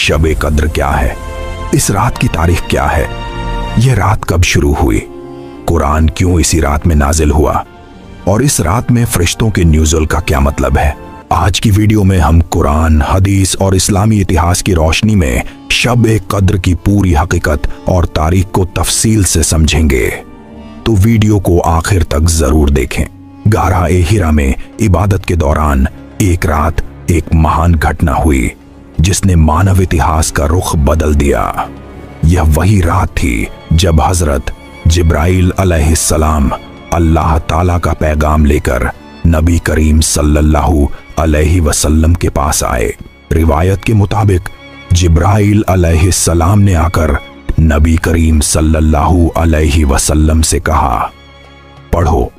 शब कद्र क्या है, इस रात की तारीख क्या है, यह रात कब शुरू हुई, कुरान क्यों इसी रात में नाजिल हुआ और इस रात में फरिश्तों के नुज़ुल का क्या मतलब है। आज की वीडियो में हम कुरान, हदीस और इस्लामी इतिहास की रोशनी में शब कद्र की पूरी हकीकत और तारीख को तफसील से समझेंगे, तो वीडियो को आखिर तक जरूर देखें। गारा हिरा में इबादत के दौरान एक रात एक महान घटना हुई जिसने मानव इतिहास का रुख बदल दिया। यह वही रात थी जब हजरत जिब्राइल अलैहिस्सलाम अल्लाह ताला का पैगाम लेकर नबी करीम सल्लल्लाहु अलैहि वसल्लम के पास आए। रिवायत के मुताबिक जिब्राइल अलैहिस्सलाम ने आकर नबी करीम सल्लल्लाहु अलैहि वसल्लम से कहा, पढ़ो।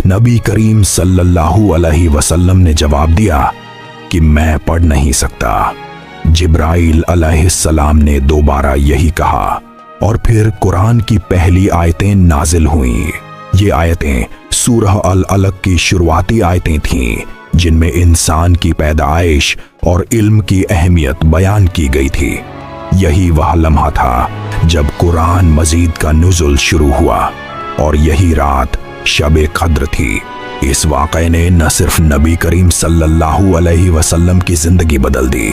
नबी करीम सल्लल्लाहु अलैहि वसल्लम ने जवाब दिया कि मैं पढ़ नहीं सकता। जिब्राइल अलैहिस्सलाम ने दोबारा यही कहा और फिर कुरान की पहली आयतें नाजिल हुईं। ये आयतें सूरह अल अलक की शुरुआती आयतें थीं जिनमें इंसान की पैदाइश और इल्म की अहमियत बयान की गई थी। यही वह लम्हा था जब कुरान मजीद का नुज़ुल शुरू हुआ और यही रात शब कद्र थी। इस वाक़े ने न सिर्फ नबी करीम सल्लल्लाहु अलैहि वसल्लम की जिंदगी बदल दी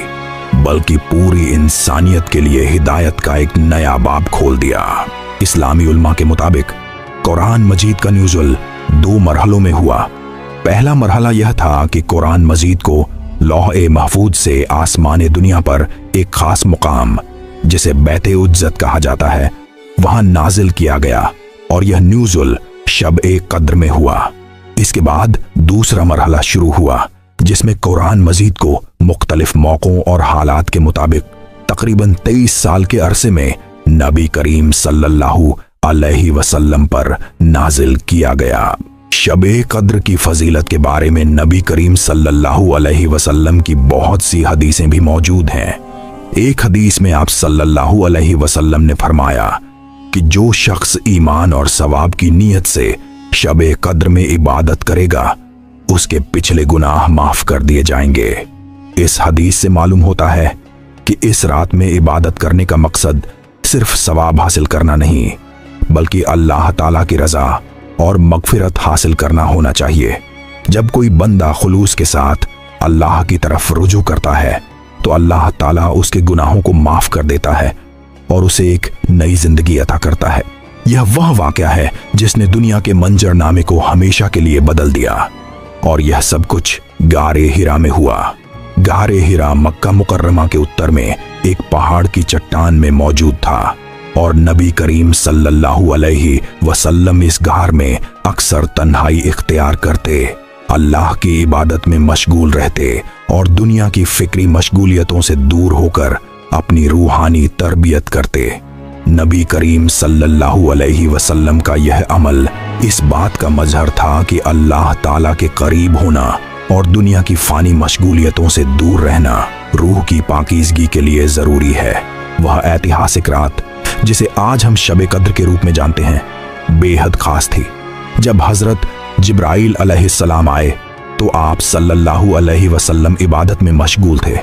बल्कि पूरी इंसानियत के लिए हिदायत का एक नया बाब खोल दिया। इस्लामी उलमा के मुताबिक कुरान मजीद का नुज़ुल 2 मरहलों में हुआ। पहला मरहला यह था कि कुरान मजीद को लौह महफूज से आसमान दुनिया पर एक खास मुकाम जिसे बैत उज्जत कहा जाता है वहां नाजिल किया गया और यह नुज़ुल शब कद्र में हुआ। इसके बाद दूसरा मरहला शुरू हुआ जिसमें कुरान मजीद को मुख्तलिफ मौक़ों और हालात के मुताबिक तकरीबन 23 साल के अरसे में नबी करीम सल्लल्लाहु अलैहि वसल्लम पर नाजिल किया गया। शब कद्र की फजीलत के बारे में नबी करीम सल्लल्लाहु अलैहि वसल्लम की बहुत सी हदीसें भी मौजूद हैं। एक हदीस में आप सल्लल्लाहु अलैहि वसल्लम ने फरमाया कि जो शख्स ईमान और सवाब की नीयत से शब कद्र में इबादत करेगा उसके पिछले गुनाह माफ कर दिए जाएंगे। इस हदीस से मालूम होता है कि इस रात में इबादत करने का मकसद सिर्फ सवाब हासिल करना नहीं बल्कि अल्लाह ताला की रजा और मगफिरत हासिल करना होना चाहिए। जब कोई बंदा खुलूस के साथ अल्लाह की तरफ रुजू करता है तो अल्लाह ताला उसके गुनाहों को माफ कर देता है और उसे एक नई जिंदगी अता करता है। यह वह वाक़या है जिसने दुनिया के मंजरनामे को हमेशा के लिए बदल दिया और यह सब कुछ गारे हिरा में हुआ। गारे हिरा मक्का मुकर्रमा के उत्तर में एक पहाड़ की चट्टान में मौजूद था और नबी करीम सल्लल्लाहु अलैहि वसल्लम इस गार में अक्सर तन्हाई इख्तियार करते, अल्लाह की इबादत में मशगूल रहते और दुनिया की फिक्री मशगूलियतों से दूर होकर अपनी रूहानी तरबियत करते। नबी करीम सल्लल्लाहु अलैहि वसल्लम का यह अमल इस बात का मजहर था कि अल्लाह ताला के करीब होना और दुनिया की फानी मशगूलियतों से दूर रहना रूह की पाकीज़गी के लिए ज़रूरी है। वह ऐतिहासिक रात जिसे आज हम शब कद्र के रूप में जानते हैं बेहद खास थी। जब हजरत जिब्राइल अलैहिस्सलाम आए तो आप सल्लल्लाहु अलैहि वसल्लम इबादत में मशगूल थे।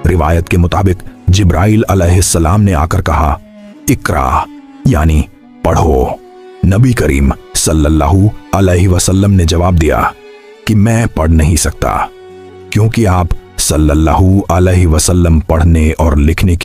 रिवायत के मुताबिक जिब्राइल अलैहिस्सलाम ने आकर कहा, इकरा यानी पढ़ो। नबी करीम सल्लल्लाहु अलैहि वसल्लम ने जवाब दिया कि मैं पढ़ नहीं सकता क्योंकि आप सल्लल्लाहु अलैहि वसल्लम पढ़ने और लिखने की